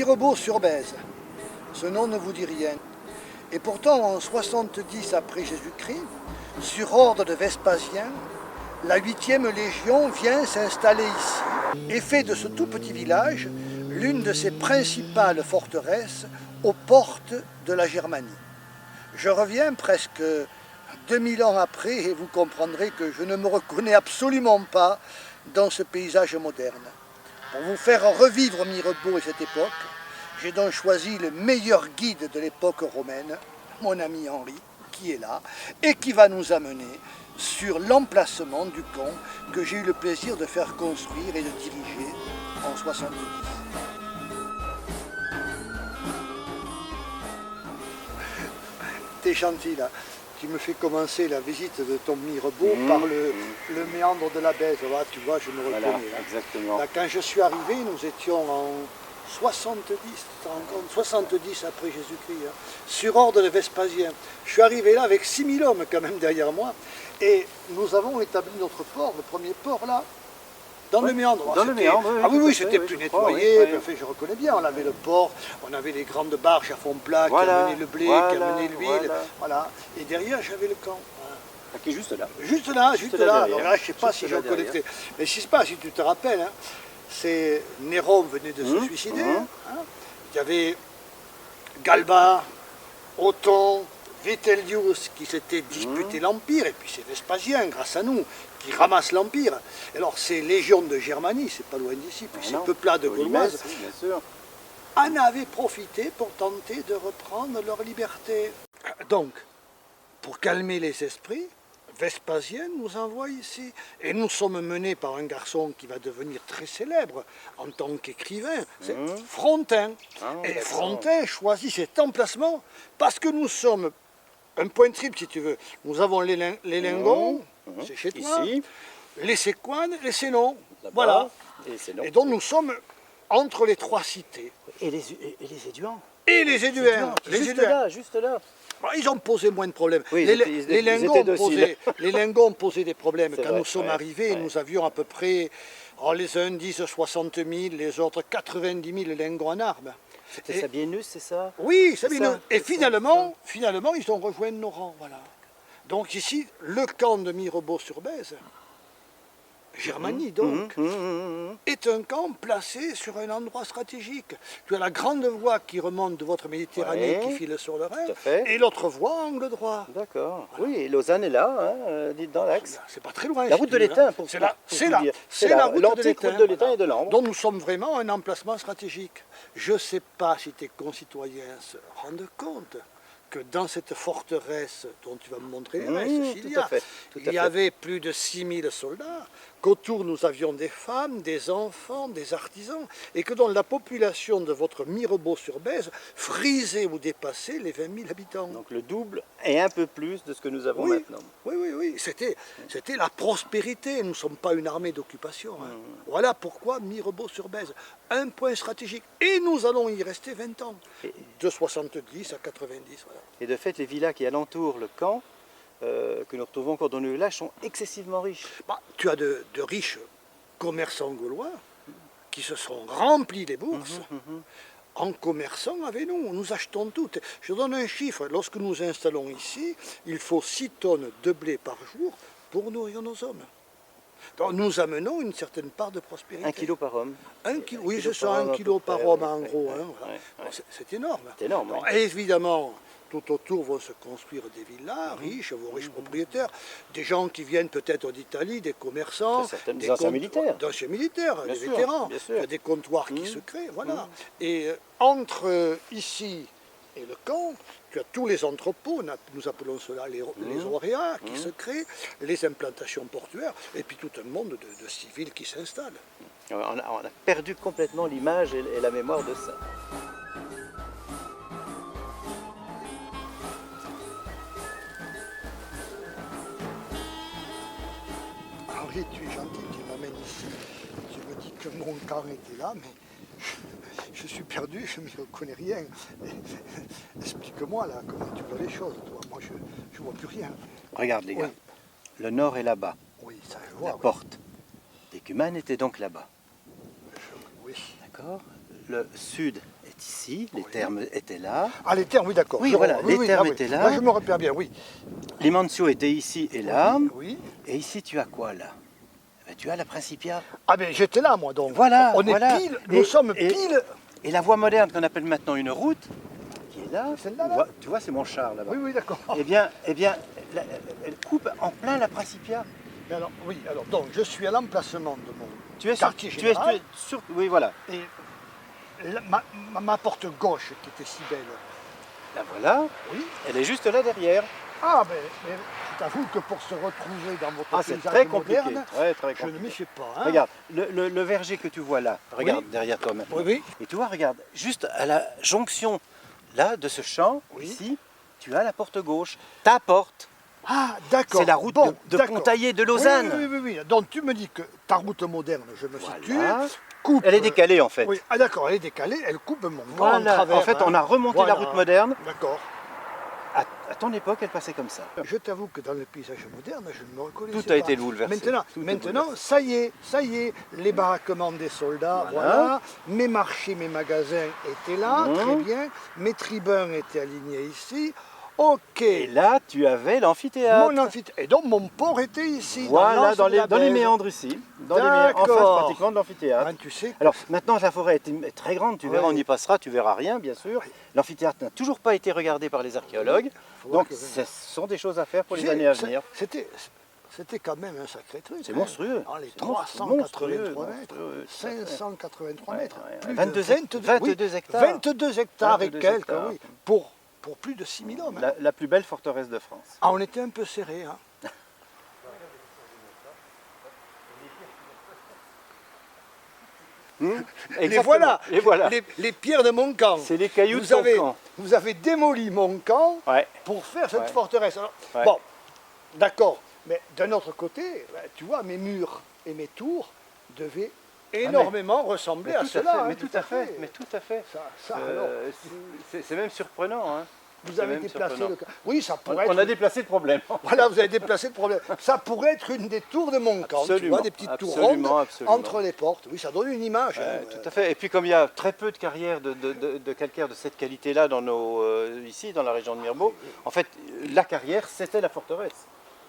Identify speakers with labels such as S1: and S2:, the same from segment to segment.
S1: Mirebeau-sur-Bèze. Ce nom ne vous dit rien. Et pourtant, en 70 après Jésus-Christ, sur ordre de Vespasien, la 8e Légion vient s'installer ici et fait de ce tout petit village l'une de ses principales forteresses aux portes de la Germanie. Je reviens presque 2000 ans après et vous comprendrez que je ne me reconnais absolument pas dans ce paysage moderne. Pour vous faire revivre Mirebeau et cette époque, j'ai donc choisi le meilleur guide de l'époque romaine, mon ami Henri, qui est là, et qui va nous amener sur l'emplacement du camp que j'ai eu le plaisir de faire construire et de diriger en 70. T'es gentil là, tu me fais commencer la visite de ton Mirebeau par le méandre de la Bèze. Là, tu vois, je me reconnais.
S2: Voilà,
S1: Là.
S2: exactement.
S1: Là, quand je suis arrivé, nous étions en 70, 70 après Jésus-Christ, hein, sur ordre de Vespasien. Je suis arrivé là avec 6000 hommes quand même derrière moi, et nous avons établi notre port, le premier port là, dans le méandre.
S2: Dans le méandre,
S1: ah oui, c'était
S2: oui,
S1: plus
S2: oui,
S1: nettoyé,
S2: oui.
S1: enfin, je reconnais bien, on avait le port, on avait les grandes barges à fond plat qui amenaient le blé, qui amenaient l'huile, voilà. Et derrière j'avais le camp.
S2: Ah, qui est juste là.
S1: Juste là. Alors là, je ne sais pas si je reconnaîtrai. Mais je ne sais pas si tu te rappelles, hein, c'est Néron venait de se suicider. Hein. Il y avait Galba, Othon, Vitellius qui s'étaient disputé l'Empire, et puis c'est Vespasien, grâce à nous, qui ramasse l'Empire. Alors ces légions de Germanie, c'est pas loin d'ici, puis ces peuplades gauloises, en avaient profité pour tenter de reprendre leur liberté. Donc, pour calmer les esprits, Vespasien nous envoie ici. Et nous sommes menés par un garçon qui va devenir très célèbre en tant qu'écrivain, c'est Frontin. Et Frontin choisit cet emplacement parce que nous sommes un point triple, si tu veux. Nous avons les Lingons, c'est chez toi, ici. Les Séquanes, les Sénons, voilà. Et donc nous sommes entre les trois cités.
S2: Et les Éduans.
S1: Et les Éduins.
S2: Juste là.
S1: Ils ont posé moins de problèmes.
S2: Oui,
S1: les Lingons ont posé des problèmes. Quand nous sommes arrivés, nous avions à peu près, les uns disent 60 000, les autres 90 000 Lingons en armes.
S2: C'était Sabinus, c'est ça?
S1: Oui, Sabinus. Et finalement, ils ont rejoint nos rangs. Voilà. Donc ici, le camp de Mirebeau-sur-Bèze, Germanie donc, est un camp placé sur un endroit stratégique. Tu as la grande voie qui remonte de votre Méditerranée qui file sur le Rhin, et l'autre voie angle droit.
S2: D'accord. Voilà. Oui, et Lausanne est là, dites dans l'axe.
S1: C'est pas très loin.
S2: La route de l'Étain, pour
S1: c'est
S2: la
S1: route
S2: de l'Étain et de l'Ambre.
S1: Donc nous sommes vraiment un emplacement stratégique. Je ne sais pas si tes concitoyens se rendent compte que dans cette forteresse dont tu vas me montrer les restes, il y avait plus de 6000 soldats, qu'autour nous avions des femmes, des enfants, des artisans, et que dans la population de votre Mirebeau-sur-Bèze frisait ou dépassait les 20 000 habitants.
S2: Donc le double et un peu plus de ce que nous avons maintenant.
S1: Oui, c'était la prospérité, nous ne sommes pas une armée d'occupation. Hein. Voilà pourquoi Mirebeau-sur-Bèze, un point stratégique, et nous allons y rester 20 ans, de 70 à 90. Voilà.
S2: Et de fait, les villas qui alentourent le camp, que nous retrouvons encore dans le village, sont excessivement riches.
S1: Tu as de riches commerçants gaulois qui se sont remplis les bourses en commerçant avec nous. Nous achetons tout. Je donne un chiffre. Lorsque nous installons ici, il faut 6 tonnes de blé par jour pour nourrir nos hommes. Donc nous amenons une certaine part de prospérité.
S2: 1 kilo par homme.
S1: Oui, c'est ça, 1 kilo par homme en gros. C'est énorme.
S2: C'est énorme.
S1: Donc, évidemment, tout autour vont se construire des villas riches, vos riches propriétaires, des gens qui viennent peut-être d'Italie, des commerçants,
S2: des anciens militaires,
S1: des vétérans, il y a des comptoirs qui se créent, voilà. Et entre ici et le camp, tu as tous les entrepôts, nous appelons cela les auréats, qui se créent, les implantations portuaires, et puis tout un monde de civils qui s'installent.
S2: On a perdu complètement l'image et la mémoire de ça.
S1: Henri, tu es gentil, tu m'amènes ici. Je me dis que mon camp était là, mais je suis perdu, je ne m'y reconnais rien. Explique-moi là, comment tu vois les choses, toi. Moi, je ne vois plus rien.
S2: Regarde les gars, le nord est là-bas.
S1: Oui, ça je vois.
S2: La porte d'Écumane était donc là-bas.
S1: Oui.
S2: D'accord. Le sud est ici, les thermes étaient là.
S1: Ah, les termes, oui, d'accord.
S2: Oui,
S1: Je-
S2: voilà, les termes
S1: oui.
S2: étaient là.
S1: Là, je me repère bien, oui.
S2: Les Mansio étaient ici et là.
S1: Oui.
S2: Et ici, tu as quoi là? Eh ben, tu as la Principia.
S1: Ah, ben j'étais là, moi, donc.
S2: Voilà,
S1: On est
S2: voilà.
S1: pile, nous sommes
S2: Et-
S1: pile.
S2: Et la voie moderne qu'on appelle maintenant une route, qui est là,
S1: Celle-là, là
S2: tu vois, c'est mon char là-bas.
S1: Oui, oui, d'accord.
S2: Eh bien, elle coupe en plein la Principia.
S1: Mais alors, oui, alors, donc, je suis à l'emplacement de mon
S2: Tu es sur,
S1: quartier
S2: tu es
S1: général.
S2: oui, voilà.
S1: Et ma porte gauche, qui était si belle,
S2: La voilà,
S1: oui.
S2: elle est juste là derrière.
S1: Ah, mais je t'avoue que pour se retrouver dans votre
S2: Ah, c'est
S1: paysage
S2: très compliqué.
S1: moderne,
S2: Très
S1: je ne
S2: compliqué.
S1: m'y fais pas. Hein.
S2: Regarde, le verger que tu vois là, regarde
S1: Oui.
S2: derrière toi maintenant.
S1: Oui, oui.
S2: Et tu vois, regarde, juste à la jonction là de ce champ,
S1: Oui.
S2: ici, tu as la porte gauche. Ta porte,
S1: Ah, d'accord.
S2: c'est la route
S1: Bon,
S2: de
S1: d'accord.
S2: Pontaillé de Lausanne.
S1: Oui, oui, oui, oui. Donc tu me dis que ta route moderne, je me situe,
S2: Voilà.
S1: coupe.
S2: Elle est décalée en fait.
S1: Oui, ah d'accord, elle est décalée, elle coupe mon camp en
S2: Voilà.
S1: travers.
S2: En fait, on a remonté la route moderne.
S1: D'accord.
S2: À ton époque, elle passait comme ça.
S1: Je t'avoue que dans le paysage moderne, je ne me reconnaissais
S2: Tout a
S1: pas.
S2: été bouleversé.
S1: Maintenant,
S2: Tout est
S1: maintenant
S2: bouleversé.
S1: ça y est, les baraquements des soldats,
S2: Voilà.
S1: voilà. Mes marchés, mes magasins étaient là,
S2: Mhm.
S1: très bien. Mes tribuns étaient alignés ici. Ok.
S2: Et là, tu avais l'amphithéâtre.
S1: Mon amphithéâtre. Et donc mon port était ici.
S2: Voilà,
S1: l'anse
S2: dans
S1: de la
S2: les
S1: Bèze.
S2: méandres ici. Dans les méandres, en face
S1: D'accord.
S2: pratiquement de l'amphithéâtre.
S1: Ah, tu sais.
S2: Alors maintenant la forêt est très grande, tu verras,
S1: Oui.
S2: on y passera, tu verras rien bien sûr. L'amphithéâtre n'a toujours pas été regardé par les archéologues,
S1: Faudra
S2: donc
S1: que-
S2: ce sont des choses à faire pour les
S1: Tu sais,
S2: années à venir.
S1: C'était quand même un sacré truc.
S2: C'est
S1: hein.
S2: monstrueux.
S1: Ah, les
S2: C'est
S1: 383 mètres,
S2: monstrueux.
S1: 583
S2: Ouais,
S1: mètres,
S2: ouais,
S1: plus de
S2: 22 hectares.
S1: 22 hectares et
S2: 22
S1: quelques,
S2: hectares.
S1: oui, pour plus de 6000 hommes. hein.
S2: La plus belle forteresse de France.
S1: Ah, on était un peu serrés. Hein. Les
S2: Exactement.
S1: voilà,
S2: Et voilà.
S1: les pierres de mon camp.
S2: C'est les cailloux de
S1: Vous
S2: ton
S1: avez,
S2: camp.
S1: vous avez démoli mon camp
S2: Ouais.
S1: pour faire cette
S2: Ouais.
S1: forteresse. Alors,
S2: Ouais.
S1: bon, d'accord, mais d'un autre côté, tu vois, mes murs et mes tours devaient énormément ressembler
S2: Mais
S1: à
S2: tout à
S1: cela.
S2: fait,
S1: hein,
S2: mais tout à fait, mais tout à fait.
S1: Ça, alors,
S2: C'est même surprenant. Hein.
S1: vous
S2: c'est
S1: avez
S2: même
S1: déplacé
S2: surprenant.
S1: le camp. Oui, ça
S2: On,
S1: pourrait
S2: on
S1: être...
S2: a déplacé le problème.
S1: Voilà, vous avez déplacé le problème. Ça pourrait être une des tours de mon camp, tu
S2: Absolument,
S1: vois, des petites tours
S2: absolument,
S1: rondes
S2: absolument.
S1: entre les portes. Oui, ça donne une image. hein.
S2: Tout à fait. Et puis comme il y a très peu de carrières de calcaire de cette qualité-là dans ici, dans la région de Mirbeau, en fait, la carrière, c'était la forteresse.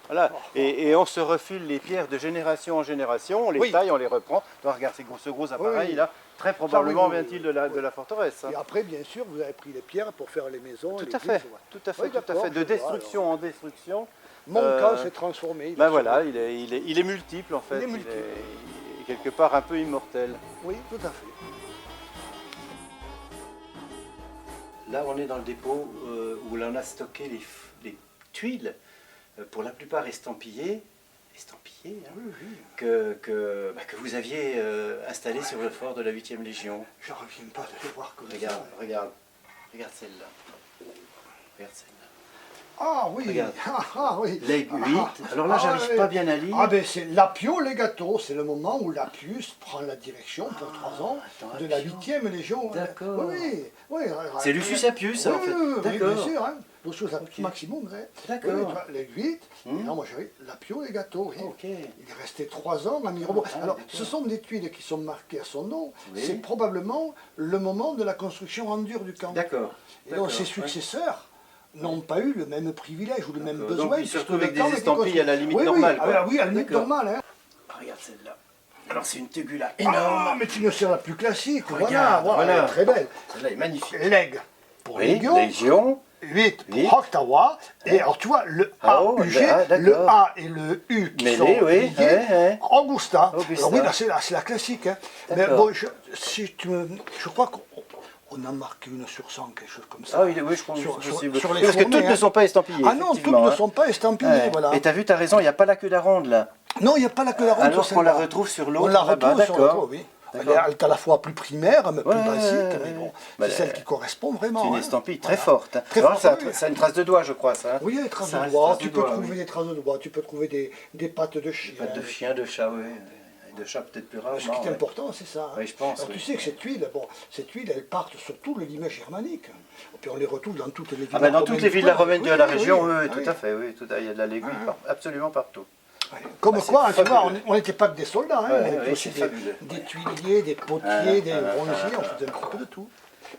S2: Voilà. Et on se refile les pierres de génération en génération, on les
S1: Oui.
S2: taille, on les reprend. Tu vois, regarde ce gros appareil-là, très probablement
S1: oui, oui,
S2: vient-il de la forteresse. hein.
S1: Et après, bien sûr, vous avez pris les pierres pour faire les maisons.
S2: Tout
S1: les
S2: à fait,
S1: églises, ouais.
S2: tout à fait,
S1: Oui,
S2: tout à
S1: d'accord,
S2: fait. De
S1: je vois,
S2: destruction en destruction.
S1: Mon
S2: Euh,
S1: camp s'est transformé.
S2: Ben voilà, il est multiple en fait.
S1: Il est multiple.
S2: Il est quelque part un peu immortel.
S1: Oui, tout à fait.
S2: Là, on est dans le dépôt où l'on a stocké les tuiles, pour la plupart estampillées, hein, que vous aviez installées sur le fort de la 8e Légion.
S1: Je ne reviens pas de les voir comme
S2: Regarde,
S1: ça.
S2: regarde celle-là. Regarde celle-là.
S1: Ah oui,
S2: Regarde.
S1: ah oui.
S2: Legs 8. Alors là, j'arrive
S1: oui.
S2: pas bien à lire.
S1: Ah ben c'est l'Apio Legato, c'est le moment où l'Appius prend la direction pour 3 ans
S2: attends,
S1: de la
S2: Appio.
S1: 8e Légion.
S2: D'accord.
S1: Oui, oui.
S2: C'est Lucius Appius, ça, en fait.
S1: Oui,
S2: D'accord.
S1: bien sûr. Hein. Lucius
S2: Ok.
S1: Maximum. Hein.
S2: D'accord.
S1: Oui, tu vois, les 8, et
S2: Hmm.
S1: là moi j'avais l'Apio Legato. Oui.
S2: Ok.
S1: Il est resté 3 ans à Mirebeau.
S2: Ah,
S1: Alors,
S2: d'accord.
S1: ce sont des tuiles qui sont marquées à son nom.
S2: Oui.
S1: C'est probablement le moment de la construction en dur du camp.
S2: D'accord.
S1: Et donc, ses successeurs n'ont pas eu le même privilège ou le même
S2: D'accord.
S1: besoin.
S2: Donc, ils se
S1: puisque
S2: retrouvent
S1: le
S2: avec
S1: camp
S2: des
S1: était
S2: estampilles
S1: construit.
S2: à la limite
S1: Oui,
S2: normale,
S1: Oui,
S2: quoi.
S1: ah, oui, à la limite
S2: D'accord.
S1: normale. Hein.
S2: Regarde celle-là. Alors c'est une tégula énorme.
S1: Ah, mais tu ne sais la plus classique.
S2: Regarde,
S1: voilà,
S2: voilà.
S1: elle est très belle.
S2: Celle-là est magnifique.
S1: Leg pour
S2: Oui,
S1: Légion,
S2: Légion.
S1: 8
S2: Huit.
S1: pour Octawa. Et alors, tu vois, le
S2: Ah,
S1: A,
S2: oh,
S1: UG,
S2: le A, d'accord.
S1: le A et le U qui
S2: Mêlés,
S1: sont
S2: oui,
S1: liés,
S2: ouais.
S1: Augusta.
S2: Augusta.
S1: Alors oui, là, c'est la classique. Hein. Mais
S2: D'accord.
S1: bon, je crois qu'on a marqué une sur 100, quelque chose comme ça.
S2: Ah oui, oui, je pense que
S1: Sur-
S2: c'est
S1: sur-
S2: possible.
S1: sur les
S2: Parce que
S1: fournées,
S2: toutes
S1: hein.
S2: ne sont pas estampillées.
S1: Ah non, toutes
S2: effectivement,
S1: ne
S2: hein.
S1: sont pas estampillées,
S2: Ouais.
S1: voilà.
S2: Et t'as vu, t'as raison, il n'y a pas la queue d'aronde là.
S1: Non, il n'y a pas la queue de la ronde
S2: Alors
S1: sur
S2: qu'on la
S1: celle-là.
S2: retrouve sur
S1: On
S2: l'autre
S1: la
S2: là-bas,
S1: retrouve sur
S2: d'accord.
S1: l'autre, oui. Elle
S2: D'accord.
S1: est à la fois plus primaire, mais plus
S2: Ouais,
S1: basique,
S2: ouais,
S1: mais
S2: ouais.
S1: bon,
S2: Bah,
S1: c'est celle qui correspond vraiment.
S2: C'est une
S1: hein.
S2: estampille très
S1: Voilà.
S2: forte.
S1: Très
S2: Alors
S1: forte,
S2: ça,
S1: oui.
S2: ça a une trace de doigt, je crois, ça. hein.
S1: Oui, il y a des traces
S2: Ça a
S1: de
S2: une
S1: doigts,
S2: trace
S1: tu
S2: de
S1: peux
S2: doigt,
S1: trouver
S2: oui.
S1: des traces de doigts, tu peux trouver des pattes de chien.
S2: Pas de chien, de chat, oui. Et de chat peut-être plus rarement.
S1: Ce qui est
S2: ouais.
S1: important, c'est ça. hein.
S2: Oui, je pense,
S1: Alors,
S2: oui.
S1: tu sais que ces tuiles, elles partent sur tout le Limès germanique. Et puis on les retrouve dans toutes les villas
S2: Ah ben dans
S1: romaines
S2: toutes les
S1: du
S2: villas
S1: coin.
S2: romaines de
S1: Oui,
S2: la
S1: oui,
S2: région,
S1: oui,
S2: oui,
S1: oui.
S2: tout à fait, oui. Il y a de la l'aiguille absolument partout.
S1: Ouais. Comme
S2: Ah,
S1: quoi,
S2: c'est
S1: tu vois,
S2: fabuleux.
S1: on n'était pas que des soldats, hein.
S2: Ouais,
S1: on était
S2: ouais,
S1: aussi
S2: c'est fabuleux.
S1: des tuiliers, des potiers, des bronziers, on faisait un petit peu de tout.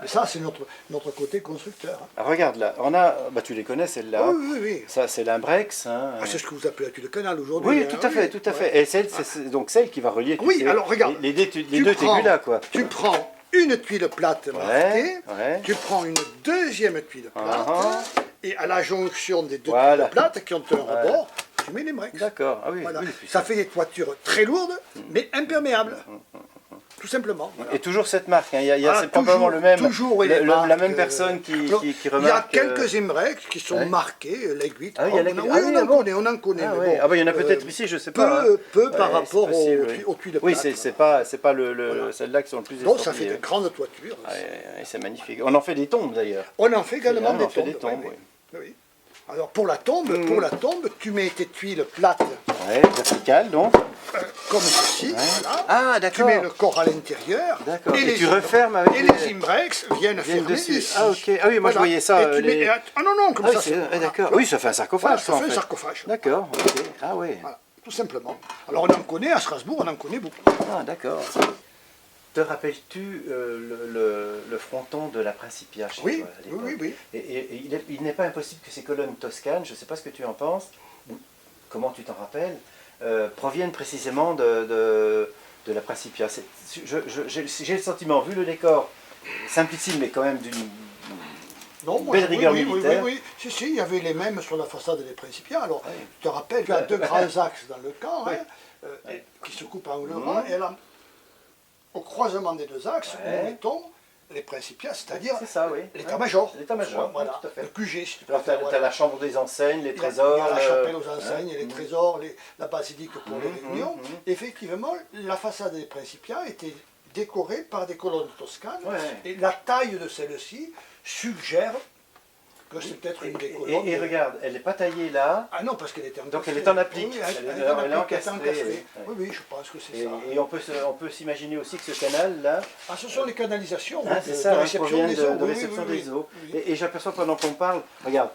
S1: Et ça, c'est notre côté constructeur. Hein.
S2: Ah, regarde là, on a, bah, tu les connais celles-là.
S1: Oui, oui, oui.
S2: Ça, c'est l'imbrex. Hein.
S1: Ah, c'est ce que vous appelez la le canal aujourd'hui.
S2: Oui,
S1: hein.
S2: tout à fait, tout à fait. Et c'est donc celle qui va relier
S1: Oui, alors regarde.
S2: les deux tégulats, quoi.
S1: Tu prends une tuile plate marquée,
S2: ouais.
S1: tu prends une deuxième tuile plate, et à la jonction des deux
S2: Voilà.
S1: tuiles plates qui ont un rebord, tu mets les breaks.
S2: D'accord, ah oui.
S1: Voilà.
S2: Oui,
S1: Ça fait des toitures très lourdes, mais imperméables. Tout simplement. Voilà.
S2: Et toujours cette marque, hein.
S1: Ah,
S2: c'est probablement le même,
S1: toujours, oui,
S2: la même personne qui remarque.
S1: Il y a quelques Imbrex qui sont marqués, l'aiguille.
S2: Ah oui,
S1: on en connaît.
S2: Ah,
S1: mais
S2: oui.
S1: bon,
S2: Ah bah, il y en a peut-être ici, je sais pas.
S1: Peu par
S2: Ouais,
S1: rapport
S2: c'est possible,
S1: aux tuiles plates.
S2: Oui, c'est pas
S1: Voilà.
S2: celles-là qui sont le plus
S1: Donc
S2: estampillées.
S1: ça fait de grandes toitures.
S2: Ah, c'est magnifique. On en fait des tombes d'ailleurs.
S1: On en fait également
S2: On en
S1: des
S2: fait
S1: tombes.
S2: des tombes,
S1: oui,
S2: oui.
S1: oui. Alors pour la tombe, tu mets tes tuiles plates
S2: Ouais, verticales donc.
S1: comme ceci. Voilà.
S2: Ah,
S1: Tu
S2: d'accord.
S1: mets le corps à l'intérieur.
S2: D'accord. Et
S1: les
S2: tu refermes avec
S1: et
S2: les-
S1: les Imbrex viennent fermer
S2: dessus.
S1: ici.
S2: Ah, ok. Ah oui, moi je voyais ça.
S1: Et tu mets- Ah non, comme
S2: Ah,
S1: ça.
S2: oui,
S1: c'est-
S2: d'accord.
S1: voilà.
S2: Oui, ça fait un sarcophage.
S1: Voilà,
S2: ça,
S1: ça
S2: en
S1: fait un
S2: fait.
S1: sarcophage.
S2: D'accord, ok. Ah oui.
S1: Voilà, tout simplement. Alors on en connaît à Strasbourg, on en connaît beaucoup.
S2: Ah, d'accord. Te rappelles-tu le fronton de la Principia chez
S1: Oui,
S2: toi à l'époque?
S1: oui.
S2: Et il n'est pas impossible que ces colonnes toscanes, je ne sais pas ce que tu en penses, ou comment tu t'en rappelles, proviennent précisément de la Principia. J'ai le sentiment, vu le décor, simplissime mais quand même d'une
S1: Non, moi,
S2: belle rigueur militaire.
S1: Oui. Si, il y avait les mêmes sur la façade des Principiats. Alors, je te rappelle, tu as deux grands axes dans le camp, qui se coupent en levant, et là, au croisement des deux axes, nous mettons les Principiats, c'est-à-dire
S2: C'est ça, oui.
S1: l'état-major.
S2: L'état-major,
S1: Voilà,
S2: tout à fait.
S1: le QG, si tu
S2: Alors, tu
S1: préfères.
S2: as la chambre des enseignes, les
S1: Il y a
S2: trésors.
S1: la chapelle aux enseignes, les trésors, la basilique pour les réunions. Effectivement, la façade des Principiats était décorée par des colonnes toscanes, et la taille de celle-ci suggère que c'est peut-être une des colonnes.
S2: Et regarde, elle n'est pas taillée là.
S1: Ah non, parce qu'elle était encastrée.
S2: Donc elle est en applique.
S1: Oui,
S2: Elle est encastrée.
S1: Oui, je pense que c'est ça.
S2: Et on peut s'imaginer aussi que ce canal là,
S1: Ah, ce sont les canalisations
S2: c'est
S1: de
S2: ça,
S1: réception
S2: provient
S1: des eaux.
S2: de réception des eaux. Et j'aperçois pendant qu'on parle, regarde,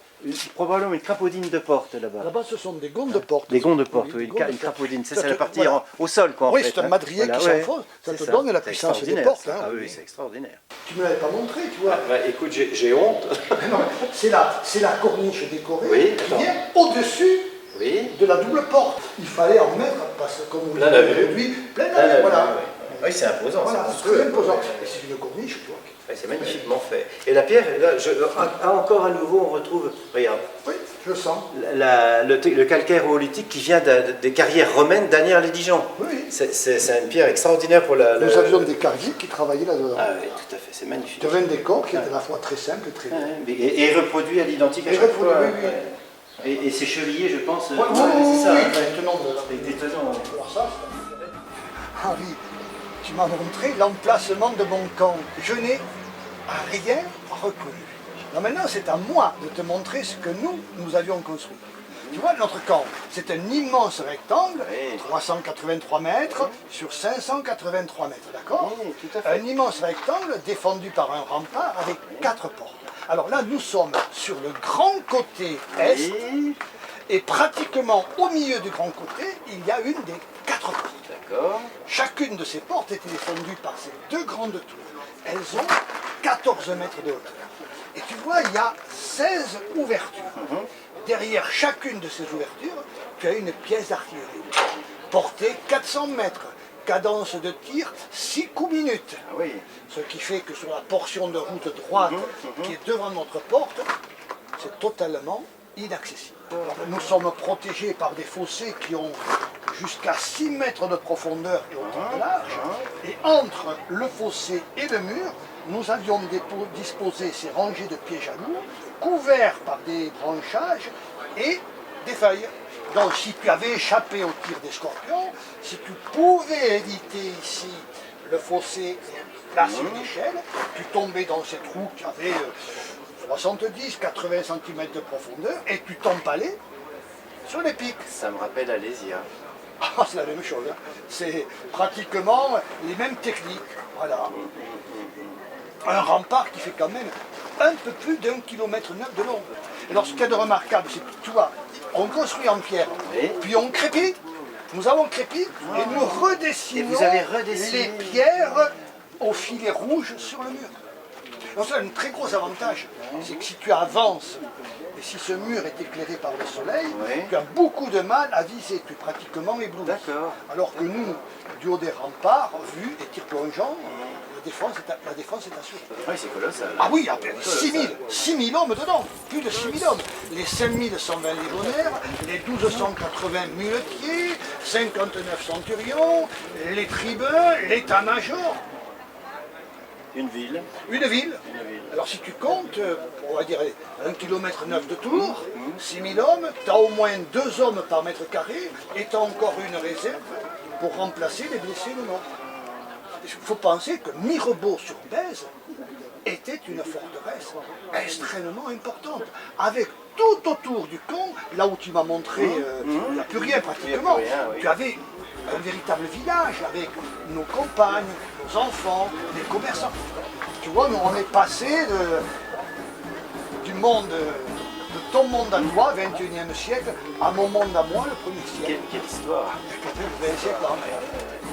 S2: probablement une crapaudine de porte là-bas.
S1: Là-bas, ce sont des gonds de porte.
S2: Des gonds de porte, oui,
S1: des gonds de
S2: une crapaudine, c'est
S1: Ça
S2: la
S1: te-
S2: partie
S1: voilà.
S2: au sol quoi en
S1: Oui,
S2: fait.
S1: c'est un madrier qui s'enfonce, ça te donne la
S2: C'est
S1: puissance des
S2: extraordinaire,
S1: portes.
S2: ça.
S1: Hein,
S2: Ah oui, c'est extraordinaire.
S1: Tu ne me l'avais pas montré, tu vois.
S2: Écoute, j'ai honte.
S1: Non, c'est la corniche décorée
S2: Oui,
S1: qui
S2: attends.
S1: vient au-dessus
S2: Oui.
S1: de la double porte. Il fallait en mettre, parce que comme vous
S2: Plein la
S1: l'avez
S2: vue.
S1: produit, plein la vue, voilà.
S2: Oui, c'est imposant.
S1: Voilà,
S2: c'est
S1: c'est très imposant. Et c'est une corniche, tu vois.
S2: Ouais, c'est magnifiquement fait. Et la pierre, là, encore à nouveau, on retrouve, regarde,
S1: Oui, je sens.
S2: le calcaire oolithique qui vient des carrières romaines d'Anières-les-Dijon.
S1: Oui.
S2: C'est une pierre extraordinaire pour la...
S1: Nous avions des carriers qui travaillaient là-dedans.
S2: Ah oui, tout à fait, c'est magnifique.
S1: Tu avais un décor qui était à la fois très simple et très beau.
S2: Et reproduit à l'identique à
S1: Et
S2: chaque
S1: reproduit,
S2: fois.
S1: oui, oui.
S2: Et c'est chevillé, je pense.
S1: Oui,
S2: c'est ça.
S1: oui,
S2: hein.
S1: maintenant,
S2: C'est étonnant.
S1: alors ça, ah oui, tu m'as montré l'emplacement de mon camp. Je n'ai rien reconnu. Non, maintenant, c'est à moi de te montrer ce que nous avions construit. Tu vois, notre camp, c'est un immense rectangle,
S2: Oui.
S1: 383 mètres sur 583 mètres, d'accord?
S2: Oui, tout à fait.
S1: Un immense rectangle défendu par un rempart avec 4 portes. Alors là, nous sommes sur le grand côté est,
S2: Oui,
S1: et pratiquement au milieu du grand côté, il y a une des 4 portes.
S2: d'accord.
S1: Chacune de ces portes était défendue par ces deux grandes tours. Elles ont 14 mètres de hauteur. Et tu vois, il y a 16 ouvertures. Derrière chacune de ces ouvertures, tu as une pièce d'artillerie. Portée 400 mètres. Cadence de tir 6 coups minutes.
S2: Ah oui.
S1: Ce qui fait que sur la portion de route droite qui est devant notre porte, c'est totalement inaccessible. Alors, nous sommes protégés par des fossés qui ont jusqu'à 6 mètres de profondeur et autant de large. Et entre le fossé et le mur, nous avions disposé ces rangées de pièges à loup, couverts par des branchages et des feuilles. Donc si tu avais échappé au tir des scorpions, si tu pouvais éviter ici le fossé et placer une échelle, tu tombais dans cette roue qui avait 70-80 cm de profondeur et tu t'empalais sur les pics.
S2: Ça me rappelle Alésia.
S1: Ah, c'est la même chose. Hein. C'est pratiquement les mêmes techniques. Voilà. Un rempart qui fait quand même un peu plus d'1,9 km de long. Alors ce qu'il y a de remarquable, c'est que tu vois, on construit en pierre,
S2: Oui.
S1: puis on crépit. Nous avons crépi et nous redessinons
S2: Et vous avez redessiné.
S1: les pierres au filet rouge sur le mur. Donc ça a un très gros avantage, c'est que si tu avances, et si ce mur est éclairé par le soleil,
S2: Oui.
S1: tu as beaucoup de mal à viser, tu es pratiquement ébloui.
S2: D'accord.
S1: Alors que nous, du haut des remparts, vus et tir plongeant, la défense est assurée.
S2: Oui, c'est colossal.
S1: Ah oui, 6 000 hommes dedans, plus de 6 000 hommes. Les 5 120 légionnaires, les 1280 muletiers, 59 centurions, les tribuns, l'état-major.
S2: Une ville.
S1: Une ville. Alors si tu comptes, on va dire 1,9 km de tour, 6 000 hommes, tu as au moins 2 hommes par mètre carré et tu as encore une réserve pour remplacer les blessés de mort. Il faut penser que Mirebeau-sur-Bèze était une forteresse extrêmement importante, avec tout autour du camp, là où tu m'as montré, il n'y a plus rien pratiquement.
S2: Il y a plus rien, oui.
S1: Tu avais un véritable village avec nos compagnes, nos enfants, les commerçants. Tu vois, nous on est passé du monde, de ton monde à toi, 21e siècle, à mon monde à moi, le 1er siècle.
S2: Quelle histoire.
S1: Le 20e siècle, hein.